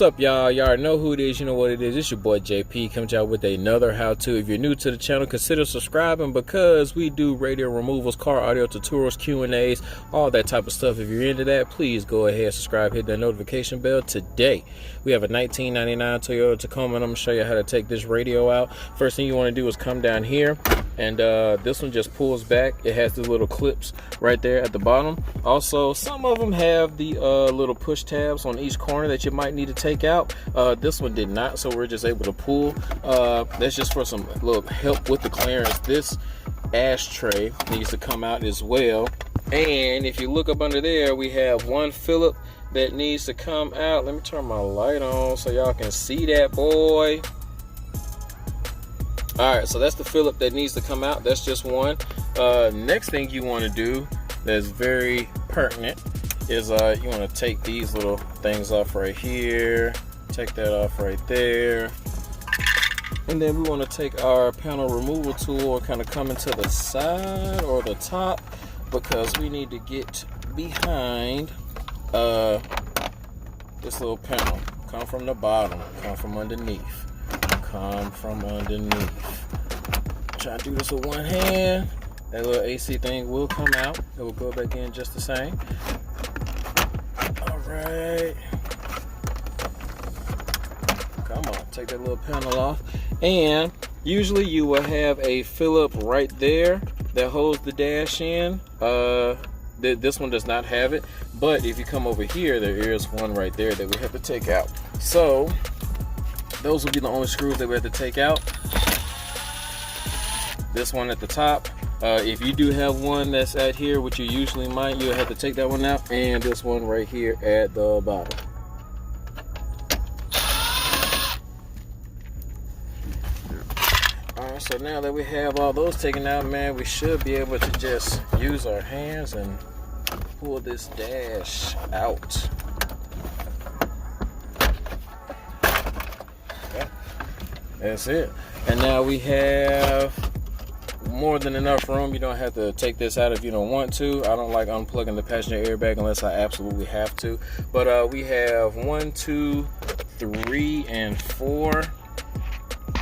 What's up, y'all? Y'all know who it is. You know what it is. It's your boy JP coming out with another how-to. If you're new to the channel, consider subscribing because we do radio removals, car audio tutorials, Q&As, all that type of stuff. If you're into that, please go ahead, subscribe, hit that notification bell. Today, we have a 1999 Toyota Tacoma, and I'm going to show you how to take this radio out. First thing you want to do is come down here, and this one just pulls back. It has these little clips right there at the bottom. Also, some of them have the little push tabs on each corner that you might need to take out. This one did not, so we're just able to pull. That's just for some little help with the clearance. This ashtray needs to come out as well. And if you look up under there, we have one Phillip that needs to come out. Let me turn my light on so y'all can see that, boy. All right, so that's the Phillip that needs to come out. That's just one. Next thing you want to do that's very pertinent is you want to take these little things off right here, take that off right there, and then we want to take our panel removal tool and kind of come into the side or the top, because we need to get behind this little panel. Come from the bottom, come from underneath, come from underneath. Try to do this with one hand. That little AC thing will come out. It will go back in just the same. All right. Come on, take that little panel off. And usually you will have a Phillip right there that holds the dash in. This one does not have it, but if you come over here, there is one right there that we have to take out. So those will be the only screws that we have to take out. This one at the top. If you do have one that's at here, which you usually might, you'll have to take that one out, and this one right here at the bottom. Alright, so now that we have all those taken out, man, we should be able to just use our hands and pull this dash out. Okay. That's it. And now we have more than enough room. You don't have to take this out if you don't want to. I don't like unplugging the passenger airbag unless I absolutely have to. But we have 1, 2, 3, and 4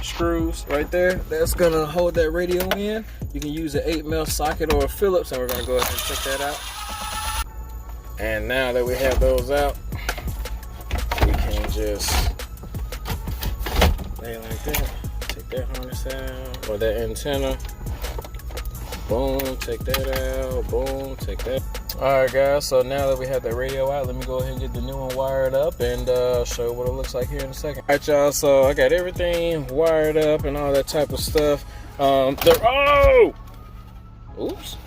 screws right there. That's gonna hold that radio in. You can use an 8mm socket or a Phillips, and we're gonna go ahead and check that out. And now that we have those out, we can just lay it like that. Take that harness out, or that antenna. Boom, take that out. Boom, take that. All right, guys, so now that we have the radio out, let me go ahead and get the new one wired up and show you what it looks like here in a second. All right, y'all, so I got everything wired up and all that type of stuff. Oops.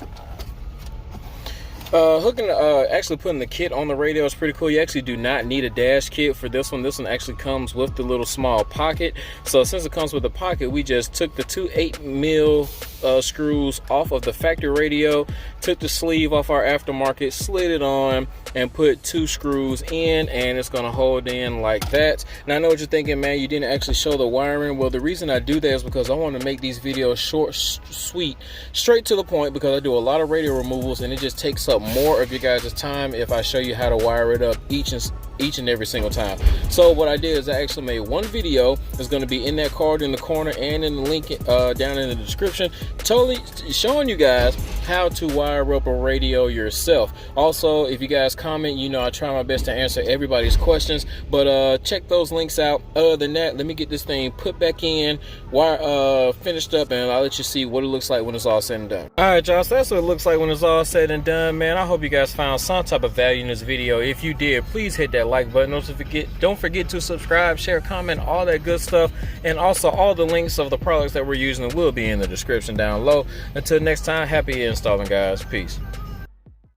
Actually putting the kit on the radio is pretty cool. You actually do not need a dash kit for this one. This one actually comes with the little small pocket. So since it comes with the pocket, we just took the two 8mm screws off of the factory radio, took the sleeve off our aftermarket, slid it on, and put 2 screws in, and it's gonna hold in like that. Now I know what you're thinking, man, you didn't actually show the wiring. Well, the reason I do that is because I want to make these videos short, sweet, straight to the point, because I do a lot of radio removals and it just takes up more of your guys' time if I show you how to wire it up each and every single time. So what I did is I actually made one video that's going to be in that card in the corner and in the link down in the description, totally showing you guys how to wire up a radio yourself. Also, if you guys comment, you know I try my best to answer everybody's questions, but check those links out. Other than that, let me get this thing put back in, finished up, and I'll let you see what it looks like when it's all said and done. All right, y'all, so that's what it looks like when it's all said and done, man. I hope you guys found some type of value in this video. If you did, please hit that like button. Don't forget to subscribe, share, comment, all that good stuff, and also all the links of the products that we're using will be in the description down low. Until next time, happy installing, guys. Peace.